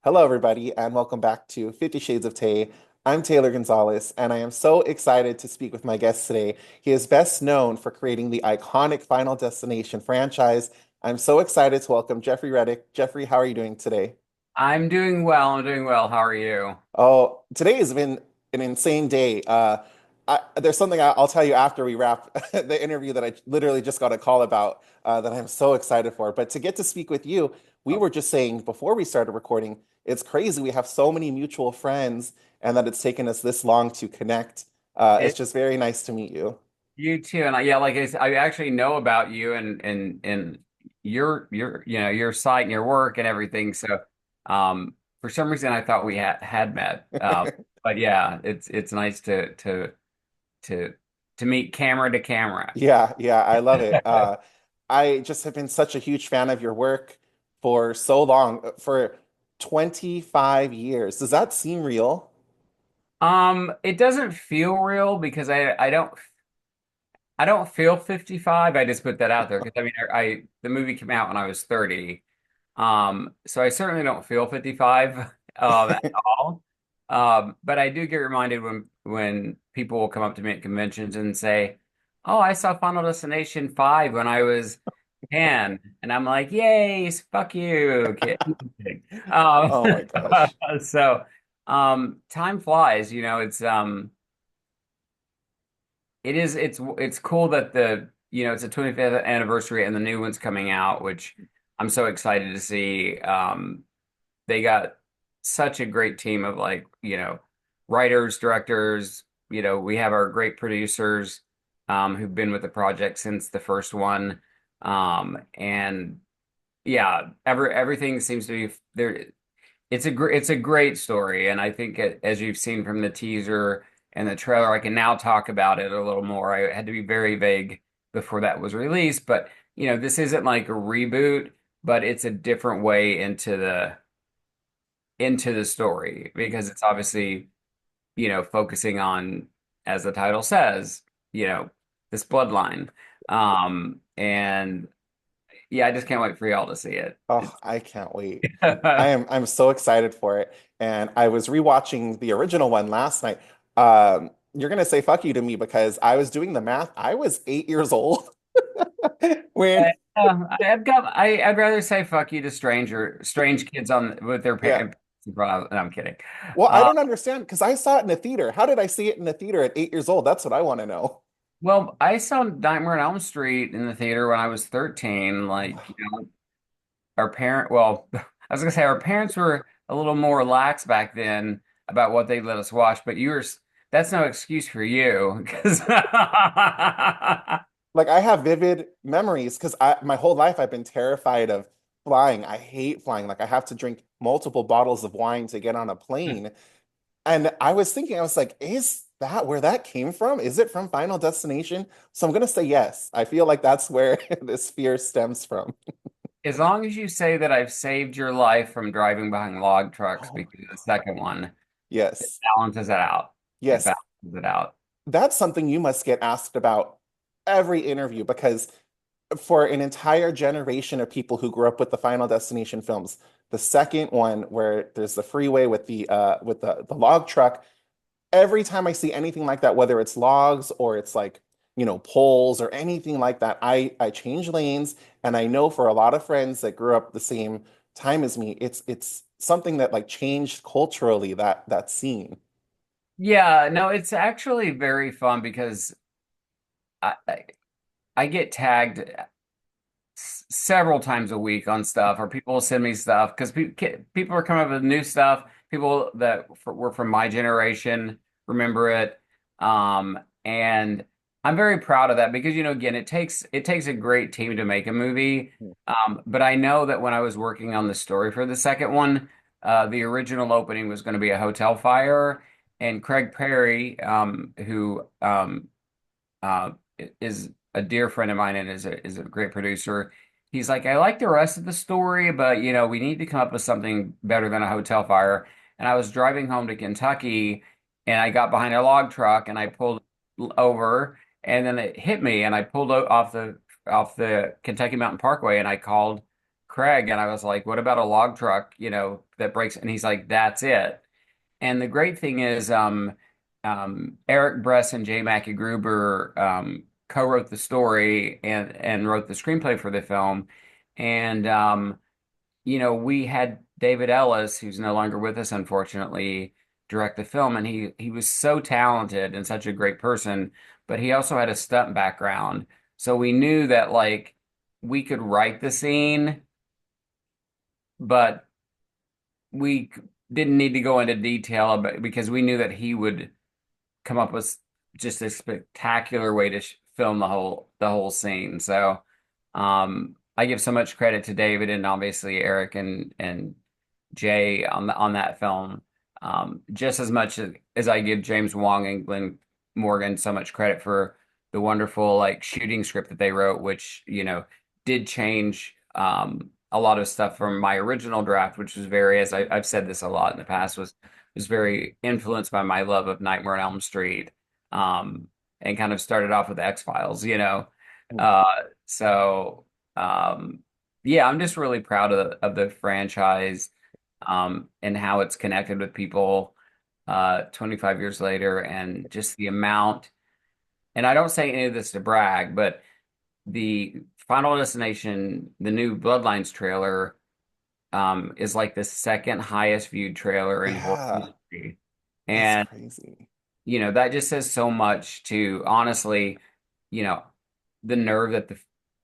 Hello, everybody, and welcome back to 50 Shades of Tay. I'm Taylor Gonzalez, and I am so excited to speak with my guest today. He is best known for creating the iconic Final Destination franchise. I'm so excited to welcome Jeffrey Reddick. Jeffrey, how are you doing today? I'm doing well. I'm doing well. How are you? Oh, today has been an insane day. There's something I'll tell you after we wrap the interview that I literally just got a call about that I'm so excited for. But to get to speak with you, we were just saying before we started recording, it's crazy. We have so many mutual friends and that it's taken us this long to connect. It's It, just very nice to meet you. you too. And yeah, I actually know about you and your site and your work and everything. So, for some reason, I thought we had met. But yeah, it's nice to to meet camera to camera. Yeah, yeah, I love it. I just have been such a huge fan of your work for so long, for 25 years. Does that seem real? It doesn't feel real because I don't feel 55. I just put that out there because I mean I the movie came out when I was 30. So I certainly don't feel 55 at all. But I do get reminded when people will come up to me at conventions and say, "Oh, I saw Final Destination 5 when I was 10." And I'm like, "Yay, fuck you, kid." Kidding. Oh my gosh. So time flies, it's cool that it's a 25th anniversary and the new one's coming out, which I'm so excited to see. They got such a great team of writers, directors. We have our great producers who've been with the project since the first one. And yeah, everything seems to be there. It's a great story, and I think as you've seen from the teaser and the trailer, I can now talk about it a little more. I had to be very vague before that was released, but this isn't like a reboot, but it's a different way into the story because it's obviously, focusing on, as the title says, you know, this bloodline. And yeah, I just can't wait for y'all to see it. Oh, I can't wait. I'm so excited for it. And I was rewatching the original one last night. You're gonna say fuck you to me because I was doing the math. I was 8 years old when I'd rather say fuck you to strange kids on with their yeah. parents. No, I'm kidding. Well, I Uh, don't understand because I saw it in the theater. How did I see it in the theater at 8 years old? That's what I want to know. well, I saw Nightmare on Elm Street in the theater when I was 13. Like, well, I was gonna say our parents were a little more lax back then about what they let us watch, but that's no excuse for you because Like I have vivid memories because I my whole life I've been terrified of flying. I hate flying. Like I have to drink multiple bottles of wine to get on a plane. And I was thinking, I was like, is that where that came from? Is it from Final Destination? So I'm gonna say yes. I feel like that's where this fear stems from. as long as you say that I've saved your life from driving behind log trucks, Oh because my the God. second one, it Yes. balances it out. It Yes. balances it out. That's something you must get asked about every interview because for an entire generation of people who grew up with the Final Destination films, the second one where there's the freeway with the log truck, every time I see anything like that, whether it's logs or it's like, poles or anything like that, I change lanes. And I know for a lot of friends that grew up the same time as me, it's something that like changed culturally that scene. Yeah, no, it's actually very fun because I I get tagged several times a week on stuff, or people will send me stuff because people are coming up with new stuff. People that were from my generation remember it, and I'm very proud of that because again, it takes a great team to make a movie. But I know that when I was working on the story for the second one, the original opening was going to be a hotel fire, and Craig Perry, who uh, is a dear friend of mine and is a great producer. He's like, I like the rest of the story, but we need to come up with something better than a hotel fire. And I was driving home to Kentucky, and I got behind a log truck, and I pulled over, and then it hit me, and I pulled off the Kentucky Mountain Parkway, and I called Craig, and I was like, what about a log truck, that breaks? And he's like, that's it. And the great thing is, Eric Bress and J. Mackie Gruber co-wrote the story and wrote the screenplay for the film. And we had David Ellis, who's no longer with us, unfortunately, direct the film, and he was so talented and such a great person, but he also had a stunt background. So we knew that like we could write the scene, but we didn't need to go into detail about because we knew that he would come up with just a spectacular way to film the whole scene. So I give so much credit to David and obviously Eric and Jay on that film. Just as much as I give James Wong and Glenn Morgan so much credit for the wonderful like shooting script that they wrote, which did change a lot of stuff from my original draft, which was very, as I've said this a lot in the past, was very influenced by my love of Nightmare on Elm Street, and kind of started off with X-Files. Mm. Uh, so yeah, I'm just really proud of the franchise, and how it's connected with people 25 years later, and just the amount. And I don't say any of this to brag, but the Final Destination, the new Bloodlines trailer, is like the second highest viewed trailer in horror Yeah, history. that's And, crazy. that just says so much to honestly, you know, the nerve that the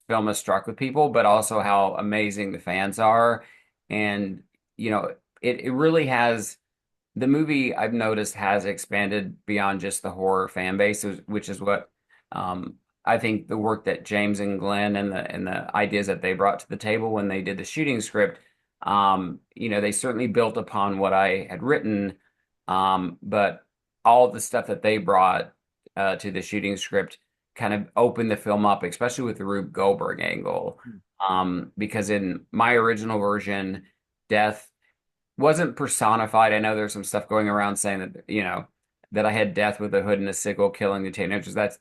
film has struck with people, but also how amazing the fans are. And, it really has the movie I've noticed has expanded beyond just the horror fan base, which is what I think the work that James and Glenn and the ideas that they brought to the table when they did the shooting script, they certainly built upon what I had written, but all the stuff that they brought to the shooting script kind of opened the film up, especially with the Rube Goldberg angle, because in my original version, death wasn't personified. I know there's some stuff going around saying that I had death with a hood and a sickle killing the teenagers. That's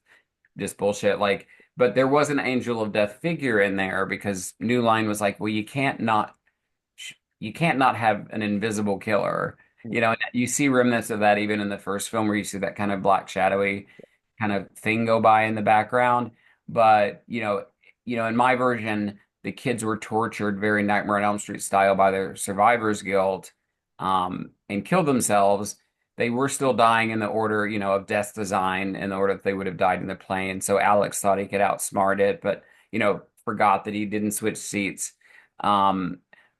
just bullshit. Like, but there was an angel of death figure in there because New Line was like, well, you can't not have an invisible killer. Mm. And you see remnants of that even in the first film where you see that kind of black shadowy kind of thing go by in the background. But, in my version, the kids were tortured very Nightmare on Elm Street style by their survivor's guilt, and killed themselves. They were still dying in the order, of death's design, in the order that they would have died in the plane. So Alex thought he could outsmart it, but, forgot that he didn't switch seats. Um,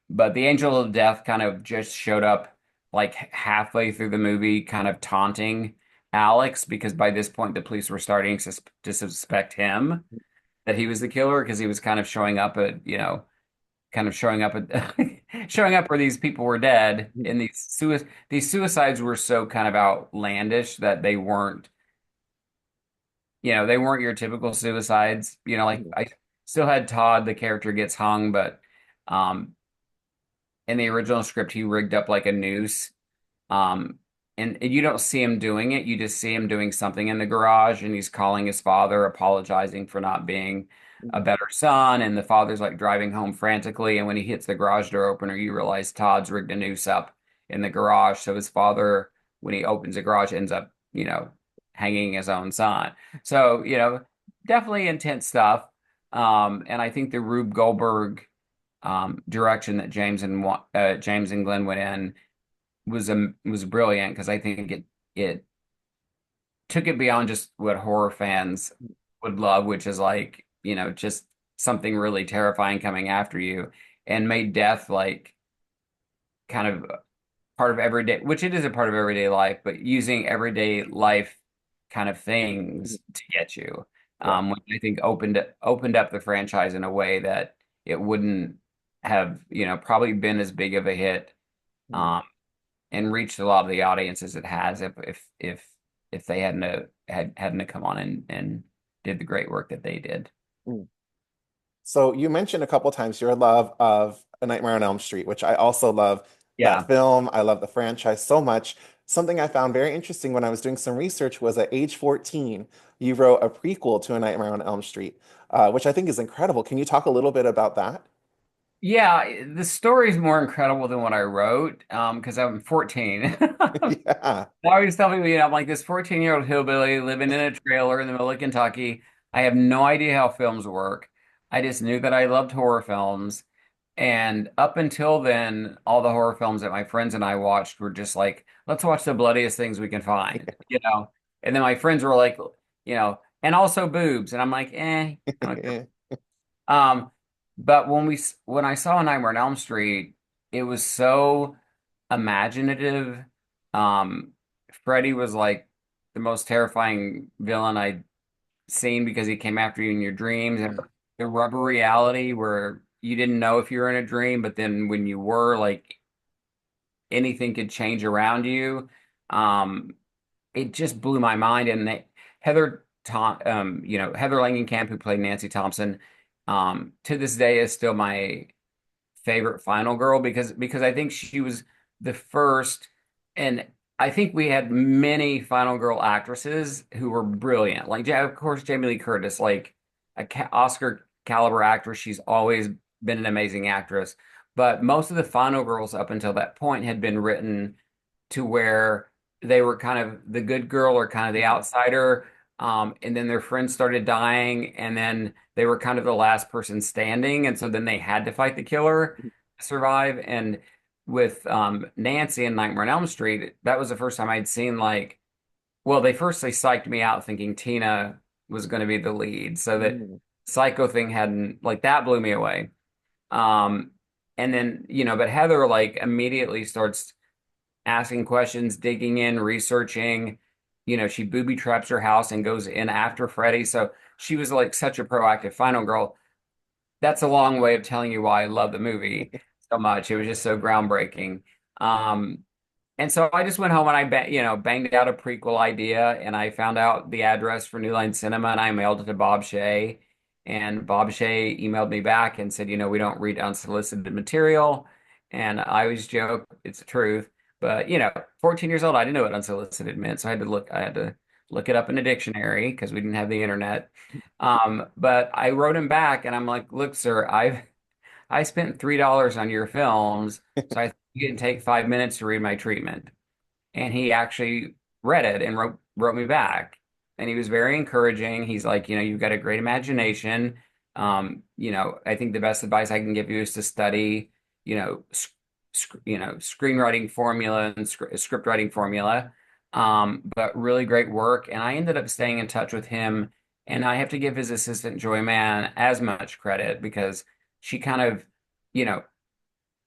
but the Angel of Death kind of just showed up like halfway through the movie, kind of taunting Alex, because by this point the police were starting to suspect him that he was the killer because he was kind of showing up at, kind of showing up at showing up where these people were dead, Mm. and these suicides were so kind of outlandish that they weren't your typical suicides. Like Mm. I still had Todd, the character gets hung, but um in the original script he rigged up like a noose. Um, and you don't see him doing it. You just see him doing something in the garage, and he's calling his father, apologizing for not being a Mm. better son. And the father's like driving home frantically. And when he hits the garage door opener, you realize Todd's rigged a noose up in the garage. So his father, when he opens the garage, ends up, hanging his own son. So, definitely intense stuff. And I think the Rube Goldberg direction that James and Glenn went in was brilliant because I think it took it beyond just what horror fans would love, which is like, just something really terrifying coming after you, and made death like kind of part of everyday, which it is a part of everyday life, but using everyday life kind of Mm. things to get you. Yeah. Which I think opened up the franchise in a way that it wouldn't have, probably been as big of a hit. Mm. Um, and reached a lot of the audiences it has if they hadn't have come on and did the great work that they did. Mm. So you mentioned a couple times your love of A Nightmare on Elm Street, which I also love that Yeah. film. I love the franchise so much. Something I found very interesting when I was doing some research was at age 14, you wrote a prequel to A Nightmare on Elm Street, which I think is incredible. Can you talk a little bit about that? Yeah, the story is more incredible than what I wrote, because I'm 14. Yeah. I always tell people, I'm like this 14-year-old hillbilly living in a trailer in the middle of Kentucky. I have no idea how films work. I just knew that I loved horror films. And up until then, all the horror films that my friends and I watched were just like, let's watch the bloodiest things we can find. And then my friends were like, and also boobs. And I'm like, I don't care. Um, but when I saw Nightmare on Elm Street, it was so imaginative. Um, Freddy was like the most terrifying villain I'd seen because he came after you in your dreams, and the rubber reality where you didn't know if you were in a dream, but then when you were, like anything could change around you. Um, it just blew my mind. And Heather Langenkamp, who played Nancy Thompson, to this day is still my favorite final girl because I think she was the first, and I think we had many final girl actresses who were brilliant. Like, yeah, of course, Jamie Lee Curtis, like a Oscar caliber actress. She's always been an amazing actress. But most of the final girls up until that point had been written to where they were kind of the good girl or kind of the outsider. And then their friends started dying, and then they were kind of the last person standing. And so then they had to fight the killer to survive. And with Nancy and Nightmare on Elm Street, that was the first time I'd seen like, well, they psyched me out thinking Tina was going to be the lead. So that Mm. Psycho thing hadn't, like, that blew me away. Um, and then, but Heather like immediately starts asking questions, digging in, researching. She booby traps her house and goes in after Freddy. So she was like such a proactive final girl. That's a long way of telling you why I love the movie so much. It was just so groundbreaking. Um, and so I just went home and banged out a prequel idea, and I found out the address for New Line Cinema, and I mailed it to Bob Shea. And Bob Shea emailed me back and said, we don't read unsolicited material. And I always joke, it's the truth. But 14 years old, I didn't know what unsolicited meant, so I had to look it up in a dictionary because we didn't have the internet. But I wrote him back, and I'm like, look, sir, I spent $3 on your films, so I think you can take 5 minutes to read my treatment. And he actually read it and wrote me back. And he was very encouraging. He's like, you've got a great imagination. I think the best advice I can give you is to study, screenwriting formula and script writing formula. But really great work. And I ended up staying in touch with him. And I have to give his assistant Joy Mann as much credit because she kind of, you know,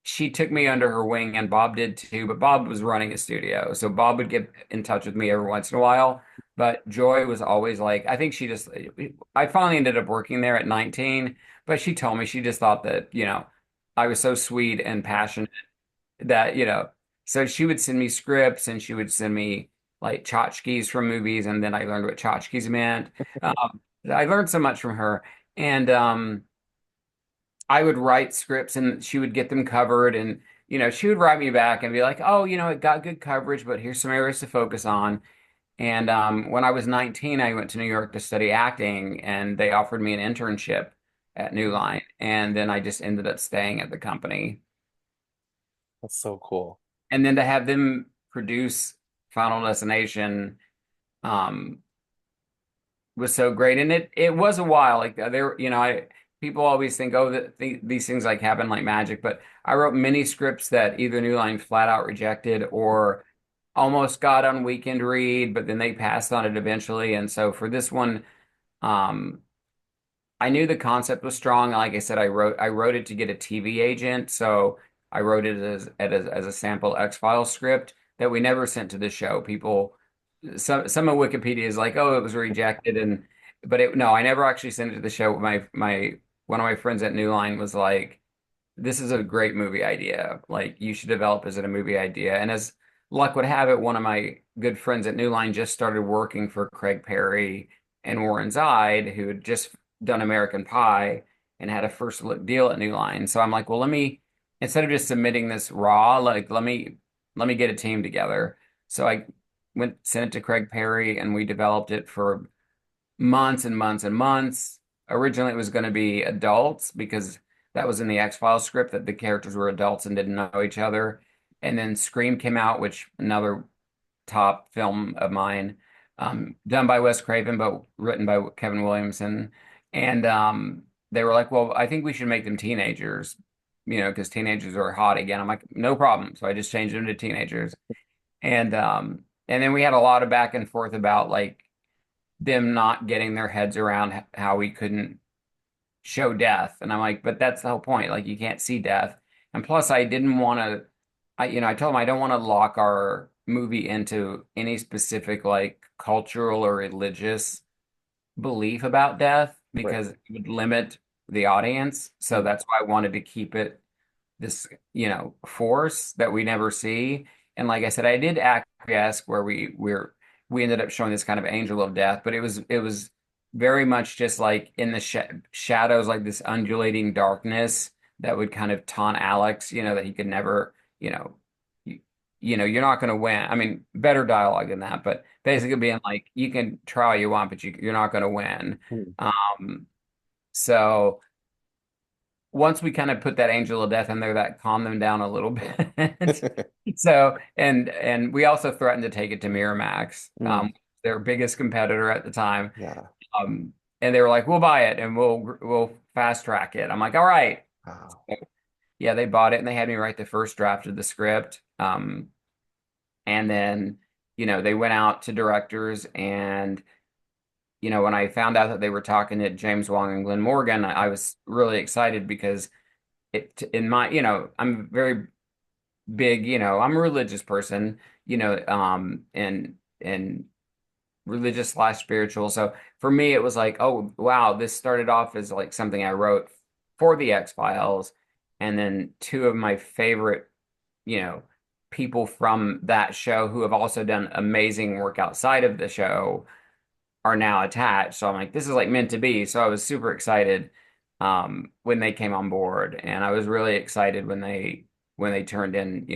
she took me under her wing, and Bob did too, but Bob was running a studio. So Bob would get in touch with me every once in a while. But Joy was always like, I think I finally ended up working there at 19, but she told me she just thought that, I was so sweet and passionate that, so she would send me scripts and she would send me like tchotchkes from movies. And then I learned what tchotchkes meant. I learned so much from her. And, I would write scripts and she would get them covered, and she would write me back and be like, "Oh, it got good coverage, but here's some areas to focus on." And when I was 19, I went to New York to study acting, and they offered me an internship at New Line, and then I just ended up staying at the company. That's so cool. And then to have them produce Final Destination, um, was so great. And it was a while like there, I people always think, oh, that these things like happen like magic, but I wrote many scripts that either New Line flat out rejected or almost got on weekend read, but then they passed on it eventually. And so for this one, um I knew the concept was strong. Like I said, I wrote it to get a TV agent, so I wrote it as a sample X-Files script that we never sent to the show. Some of Wikipedia is like, oh, it was rejected, but no, I never actually sent it to the show. My one of my friends at New Line was like, this is a great movie idea. Like, you should develop as a movie idea. And as luck would have it, one of my good friends at New Line just started working for Craig Perry and Warren Zide, who had just done American Pie and had a first look deal at New Line. So I'm like, well, instead of just submitting this raw, like, let me get a team together. So I sent it to Craig Perry, and we developed it for months and months and months. Originally, it was going to be adults because that was in the X-Files script, that the characters were adults and didn't know each other. And then Scream came out, which another top film of mine, done by Wes Craven, but written by Kevin Williamson. And they were like, well, I think we should make them teenagers, because teenagers are hot again. I'm like, no problem. So I just changed them to teenagers. And then we had a lot of back and forth about like them not getting their heads around how we couldn't show death. And I'm like, but that's the whole point. Like you can't see death. And plus I didn't want to, I told them I don't want to lock our movie into any specific like cultural or religious belief about death Right. because it would limit the audience. So Mhm. that's why I wanted to keep it this, force that we never see. And like I said, I did acquiesce where we ended up showing this kind of angel of death, but it was very much just like in the shadows, like this undulating darkness that would kind of taunt Alex, that he could never, you, you're not going to win. I mean, better dialogue than that, but basically being like, you can try all you want, but you're not going to win. Mhm. So once we kind of put that angel of death in there, that calmed them down a little bit. So, and we also threatened to take it to Miramax, Mm. their biggest competitor at the time. Yeah. Um, and they were like, "We'll buy it and we'll fast track it." I'm like, "All right." Wow. Yeah, they bought it and they had me write the first draft of the script. And then, they went out to directors and when I found out that they were talking to James Wong and Glenn Morgan, I was really excited because in my I'm very big, I'm a religious person, and religious slash spiritual. So for me it was like, oh wow, this started off as like something I wrote for the X-Files, and then two of my favorite, you know people from that show who have also done amazing work outside of the show are now attached. So I'm like, this is like meant to be. So I was super excited when they came on board, and I was really excited when they turned in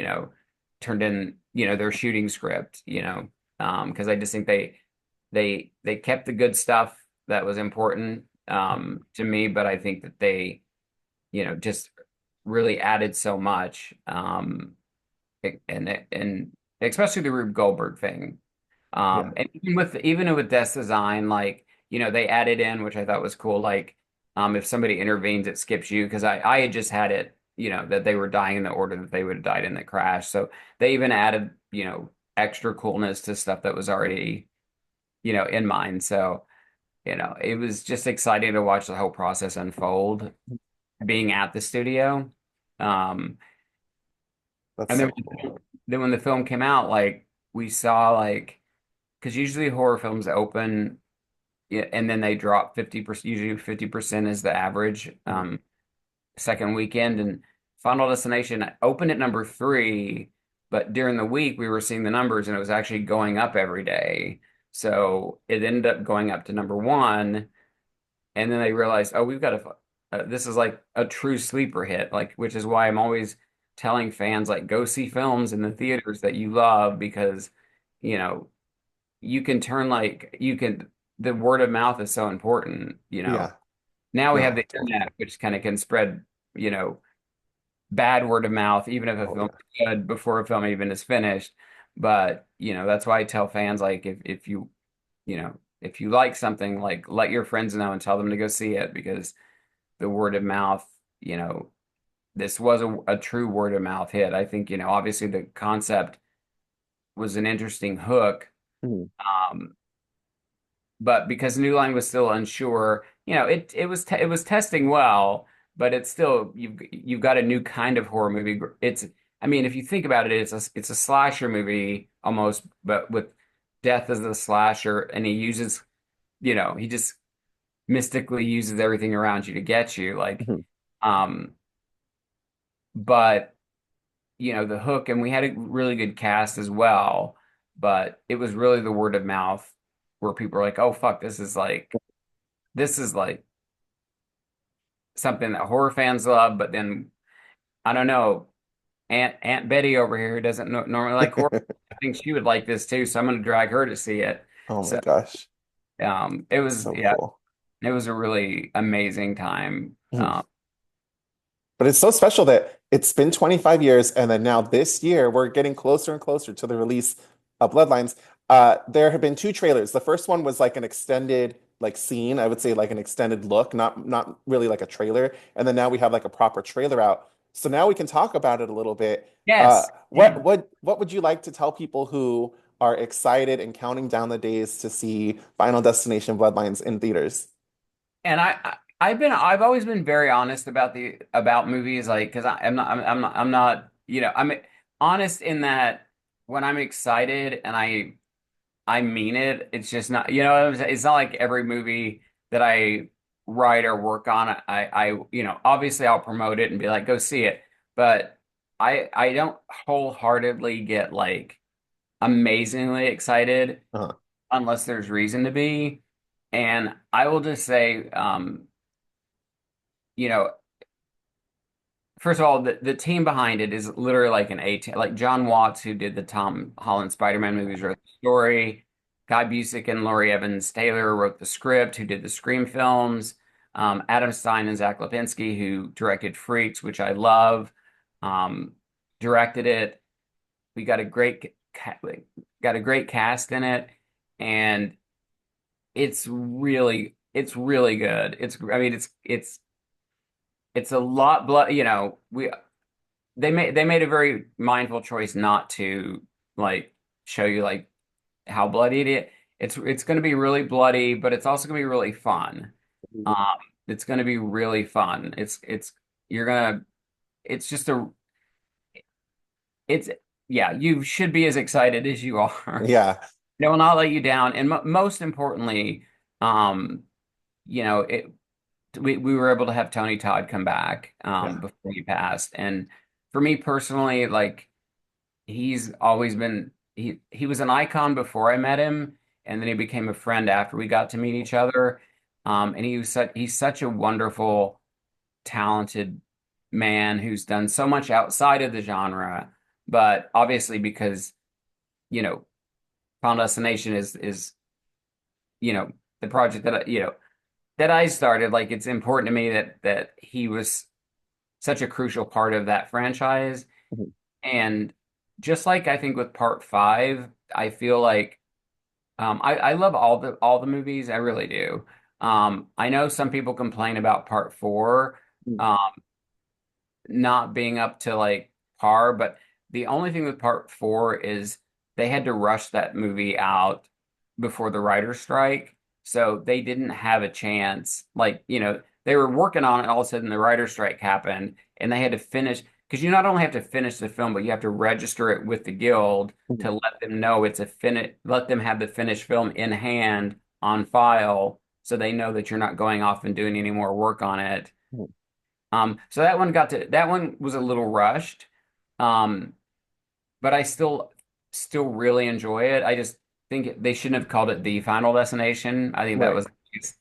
their shooting script, because I just think they kept the good stuff that was important to me, but I think that they just really added so much, and especially the Rube Goldberg thing. Yeah. And even with desk design, like, they added in, which I thought was cool, like, if somebody intervenes, it skips you because I had just had it, that they were dying in the order that they would have died in the crash. So they even added, extra coolness to stuff that was already, in mind. So, it was just exciting to watch the whole process unfold, being at the studio. Um, That's and then, so cool. then when the film came out, like, we saw like, because usually horror films open, yeah, and then they drop 50%. Usually 50% is the average Mhm. second weekend. And Final Destination opened at number three, but during the week we were seeing the numbers and it was actually going up every day. So it ended up going up to number one, and then they realized, oh, we've got this is like a true sleeper hit, like, which is why I'm always telling fans like go see films in the theaters that you love, because you know the word of mouth is so important. Yeah. Now we have No, the totally. internet, which kind of can spread, you know, bad word of mouth, even if a Oh film yeah. is good before a film even is finished. But, that's why I tell fans, like, if you like something, like, let your friends know and tell them to go see it, because the word of mouth, you know, this was a true word of mouth hit. I think, obviously the concept was an interesting hook. Mhm. Um, but because New Line was still unsure, it was testing well, but it's still, you've got a new kind of horror movie. I mean, if you think about it, it's a slasher movie almost, but with death as the slasher, and he just mystically uses everything around you to get you, like, Mhm. um, but the hook, and we had a really good cast as well, but it was really the word of mouth where people are like, oh fuck, this is like something that horror fans love, but then I don't know, Aunt Betty over here who doesn't normally like horror, I think she would like this too, so I'm going to drag her to see it. Oh my So gosh. it was, So yeah, cool. it was a really amazing time. Mhm. But it's so special that it's been 25 years, and then now this year we're getting closer and closer to the release of Bloodlines. There have been two trailers. The first one was like an extended like scene, I would say like an extended look, not really like a trailer. And then now we have like a proper trailer out. So now we can talk about it a little bit. Yes. What would you like to tell people who are excited and counting down the days to see Final Destination Bloodlines in theaters? And I've always been very honest about the about movies, like, because I'm not, I'm honest in that when I'm excited and I mean it. It's just not, it's not like every movie that I write or work on, obviously I'll promote it and be like, go see it. But I don't wholeheartedly get like amazingly excited Uh-huh. unless there's reason to be. And I will just say, you know, first of all, the team behind it is literally like an A team. Like John Watts, who did the Tom Holland Spider-Man movies, wrote the story. Guy Busick and Laurie Evans Taylor wrote the script, who did the Scream films. Adam Stein and Zach Lipinski, who directed Freaks, which I love, um, directed it. We got a got a great cast in it, and it's really good. I mean, it's a lot blood. They made a very mindful choice not to like show you like how bloody it is. It's going to be really bloody, but it's also going to be really fun. Um, it's going to be really fun. You're gonna it's just a it's yeah, you should be as excited as you are. Yeah, It will not let you down, and mo most importantly, um, it we were able to have Tony Todd come back yeah. before he passed, and for me personally, like he's always been he was an icon before I met him, and then he became a friend after we got to meet each other. And he's such a wonderful, talented man who's done so much outside of the genre, but obviously because you know Final Destination is the project that I started. Like it's important to me that he was such a crucial part of that franchise. Mhm. And just like I think with part five, I feel like I love all the movies. I really do. I know some people complain about part four um, not being up to like par, but the only thing with part four is they had to rush that movie out before the writer's strike. So they didn't have a chance. Like, they were working on it, all of a sudden the writer's strike happened, and they had to finish because you not only have to finish the film, but you have to register it with the guild Mhm. to let them know let them have the finished film in hand on file so they know that you're not going off and doing any more work on it. Mhm. So that one was a little rushed. Um, but I still really enjoy it. I just think they shouldn't have called it the Final Destination. I think that Right. was the biggest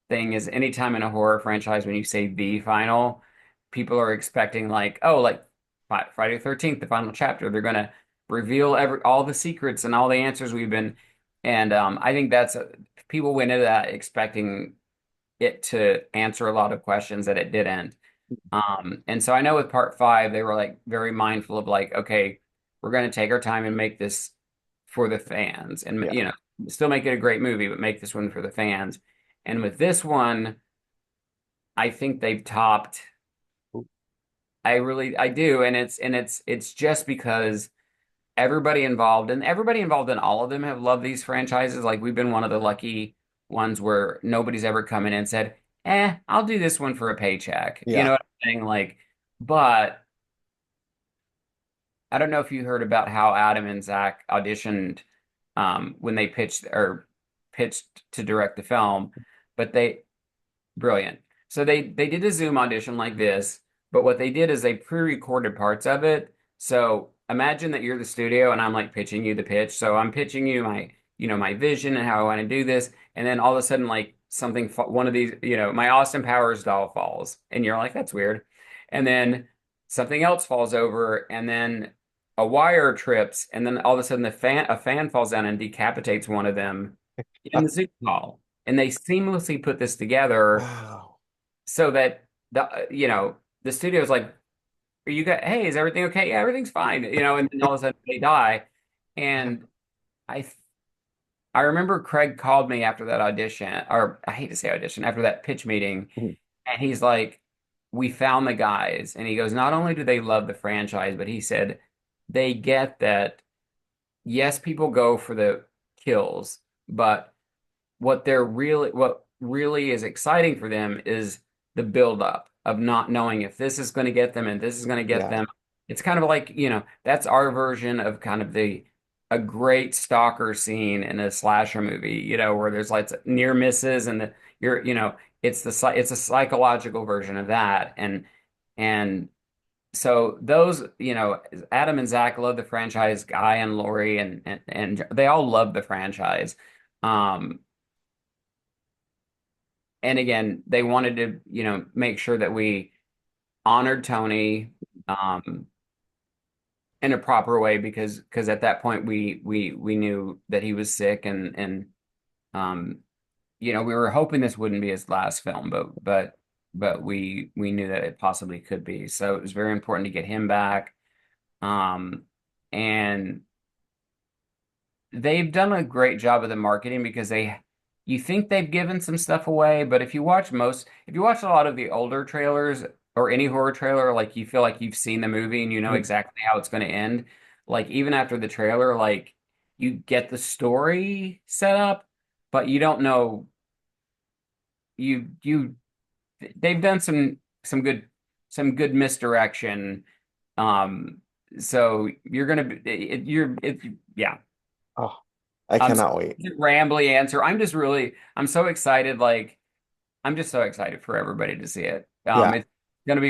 thing is anytime in a horror franchise when you say the final, people are expecting like, oh, like Friday the 13th, the final chapter. They're gonna reveal all the secrets and all the answers we've been. And I think people went into that expecting it to answer a lot of questions that it didn't. And so I know with part five, they were like very mindful of like, okay, we're going to take our time and make this for the fans and, Yeah. still make it a great movie, but make this one for the fans. And with this one, I think they've topped, I do. And it's just because everybody involved in all of them have loved these franchises. Like we've been one of the lucky ones where nobody's ever come in and said, I'll do this one for a paycheck. You Yeah. know what I'm saying? Like, but I don't know if you heard about how Adam and Zach auditioned when they pitched to direct the film, but they brilliant. So they did a Zoom audition like this, but what they did is they pre-recorded parts of it. So imagine that you're the studio and I'm like pitching you the pitch. So I'm pitching you my vision and how I want to do this, and then all of a sudden like one of these, my Austin Powers doll falls, and you're like, that's weird. And then something else falls over, and then a wire trips, and then all of a sudden a fan falls down and decapitates one of them in the Zoom call. And they seamlessly put this together Wow. so that the studio's like, "Are you got? Hey, is everything okay? Yeah, everything's fine." And then all of a sudden they die, and I I remember Craig called me after that audition, or I hate to say audition, after that pitch meeting, Mhm. and he's like, "We found the guys," and he goes, "Not only do they love the franchise, but he said they get that." Yes, people go for the kills, but what really is exciting for them is the buildup of not knowing if this is going to get them and this is going to get Yeah. them. It's kind of like, that's our version of kind of the a great stalker scene in a slasher movie, where there's like near misses and you're, it's a psychological version of that. And so those, Adam and Zach love the franchise, Guy and Lori and they all love the franchise. Um, and again, they wanted to, make sure that we honored Tony in a proper way because at that point we knew that he was sick and um, we were hoping this wouldn't be his last film, but we knew that it possibly could be. So it was very important to get him back. Um, and they've done a great job of the marketing because you think they've given some stuff away, but if you watch a lot of the older trailers or any horror trailer, like you feel like you've seen the movie and you know Mhm. exactly how it's going to end. Like even after the trailer, like you get the story set up, but you don't know you they've done some good misdirection. Um, so you're gonna be yeah. Oh, I I'm cannot wait. rambly answer. I'm so excited. Like, I'm just so excited for everybody to see it. Yeah. It's gonna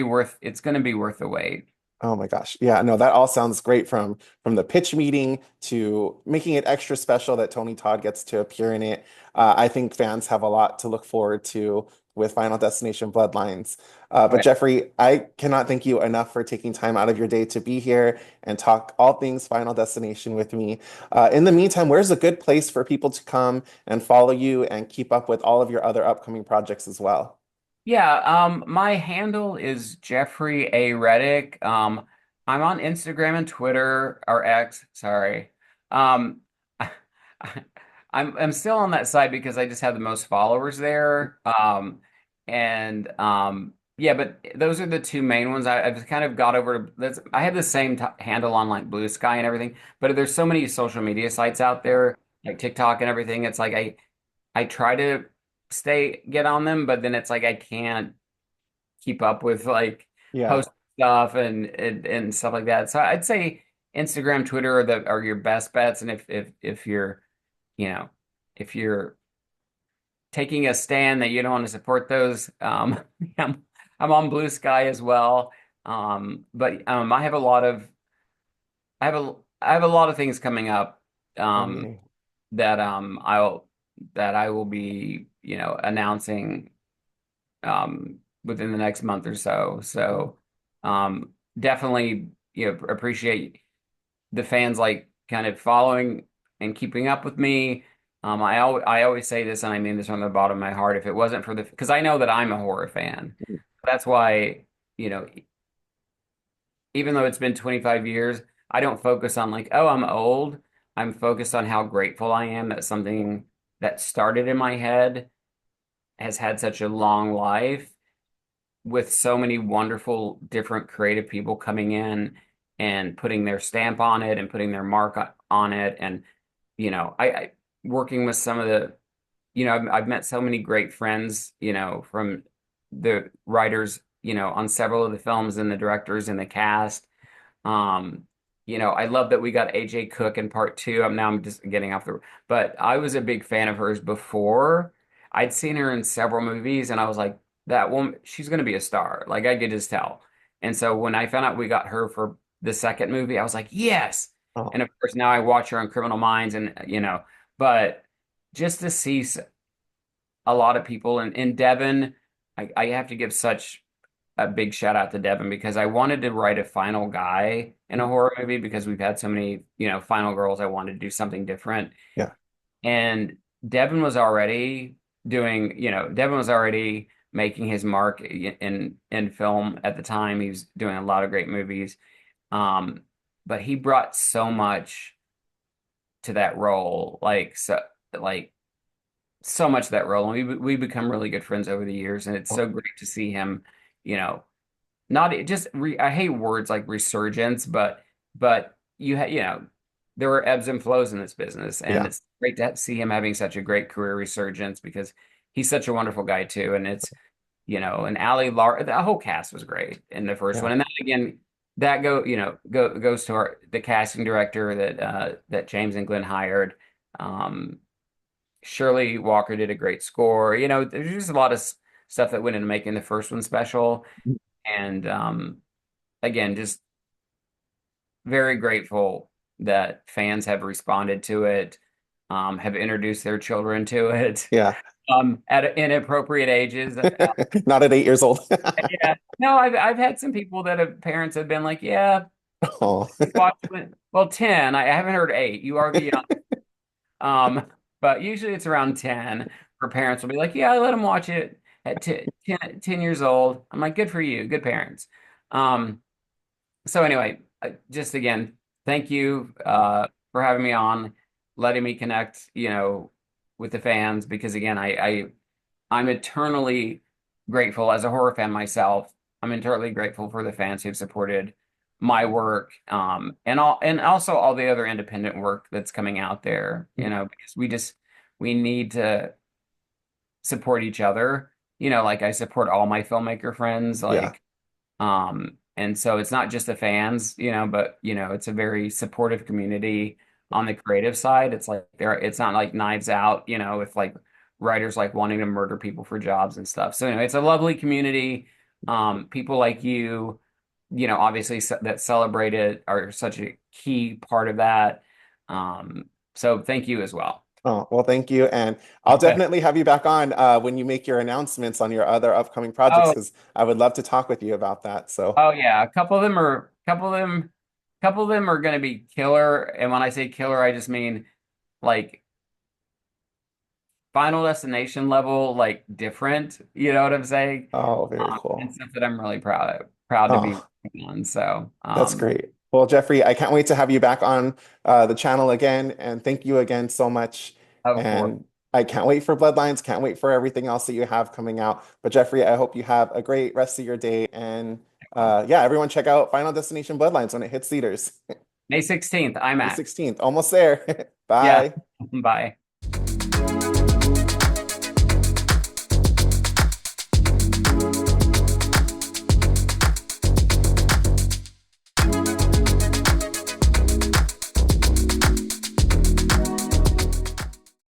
be worth the wait. Oh my gosh. Yeah, no, that all sounds great from the pitch meeting to making it extra special that Tony Todd gets to appear in it. I think fans have a lot to look forward to with Final Destination Bloodlines. But Right. Jeffrey, I cannot thank you enough for taking time out of your day to be here and talk all things Final Destination with me. In the meantime, where's a good place for people to come and follow you and keep up with all of your other upcoming projects as well? Yeah, my handle is Jeffrey A. Reddick. I'm on Instagram and Twitter or X, sorry. Um, I'm still on that site because I just have the most followers there. And yeah, but those are the two main ones. I've kind of got over to that's I have the same t handle on like Blue Sky and everything, but there's so many social media sites out Yeah. there, like TikTok and everything. It's like I try to get on them, but then it's like I can't keep up with like Yeah. post stuff and stuff like that. So I'd say Instagram, Twitter are your best bets. And if you're, you know, if you're taking a stand that you don't want to support those, I'm, I'm on Blue Sky as well. But I have a lot of things coming up. Oh, Um, yay. that I will be, announcing within the next month or so. So definitely, appreciate the fans like kind of following and keeping up with me. I always say this, and I mean this from the bottom of my heart. If it wasn't for because I know that I'm a horror fan, that's why, you know, even though it's been 25 years, I don't focus on like, oh, I'm old. I'm focused on how grateful I am that something that started in my head has had such a long life with so many wonderful different creative people coming in and putting their stamp on it and putting their mark on it. And I working with some of the I've met so many great friends, from the writers, on several of the films and the directors and the cast. um, I love that we got AJ Cook in part two. I'm just getting off but I was a big fan of hers before. I'd seen her in several movies, and I was like, that woman, she's going to be a star. Like I could just tell. And so when I found out we got her for the second movie, I was like, yes. And Oh, of course, now I watch her on Criminal Minds, and but just to see a lot of people in Devon, I have to give such a big shout out to Devin because I wanted to write a final guy in a horror movie because we've had so many, final girls. I wanted to do something different. yeah. And Devin was already Devin was already making his mark in film at the time. He was doing a lot of great movies. Um, but he brought so much to that role, like so much of that role, and we become really good friends over the years, and it's so great to see him, you know, not just I hate words like resurgence, but you know, there are ebbs and flows in this business, and Yeah. it's great to see him having such a great career resurgence because he's such a wonderful guy too, and it's and Ali Lar the whole cast was great in the first one, Yeah. and then again that goes to the casting director that James and Glenn hired. Um, Shirley Walker did a great score. There's just a lot of stuff that went into making the first one special. And again, just very grateful that fans have responded to it, have introduced their children to it Yeah. at inappropriate ages. Not at 8 years old. Yeah, no, I've had some people that have parents have been like, yeah, Oh. watch it. Well, 10. I haven't heard 8. You are the young. But usually it's around 10 where parents will be like, yeah, I let them watch it at 10 years old. I'm like, good for you, good parents. Um, so anyway, just again, thank you for having me on, letting me connect, with the fans because again, I'm eternally grateful as a horror fan myself. I'm eternally grateful for the fans who've supported my work, and also all the other independent work that's coming out there, because we need to support each other. Like I support all my filmmaker friends, Yeah. and so it's not just the fans, but it's a very supportive community on the creative side. It's not like Knives Out, with like writers like wanting to murder people for jobs and stuff. So anyway, it's a lovely community. People like you, obviously that celebrate it are such a key part of that. So thank you as well. Oh, well, thank you. And I'll definitely have you back on when you make your announcements on your other upcoming projects Oh, because I would love to talk with you about that. So, oh yeah, couple of them are going to be killer. And when I say killer, I just mean like Final Destination level, like different. You know what I'm saying? oh, very And cool. stuff that I'm really proud to be Oh, working on. So, that's great. Well, Jeffrey, I can't wait to have you back on the channel again. And thank you again so much. of course, And I can't wait for Bloodlines. Can't wait for everything else that you have coming out. But Jeffrey, I hope you have a great rest of your day. And yeah, everyone check out Final Destination Bloodlines when it hits theaters. May 16th, May IMAX. 16th, almost there. Yeah. Bye. Bye.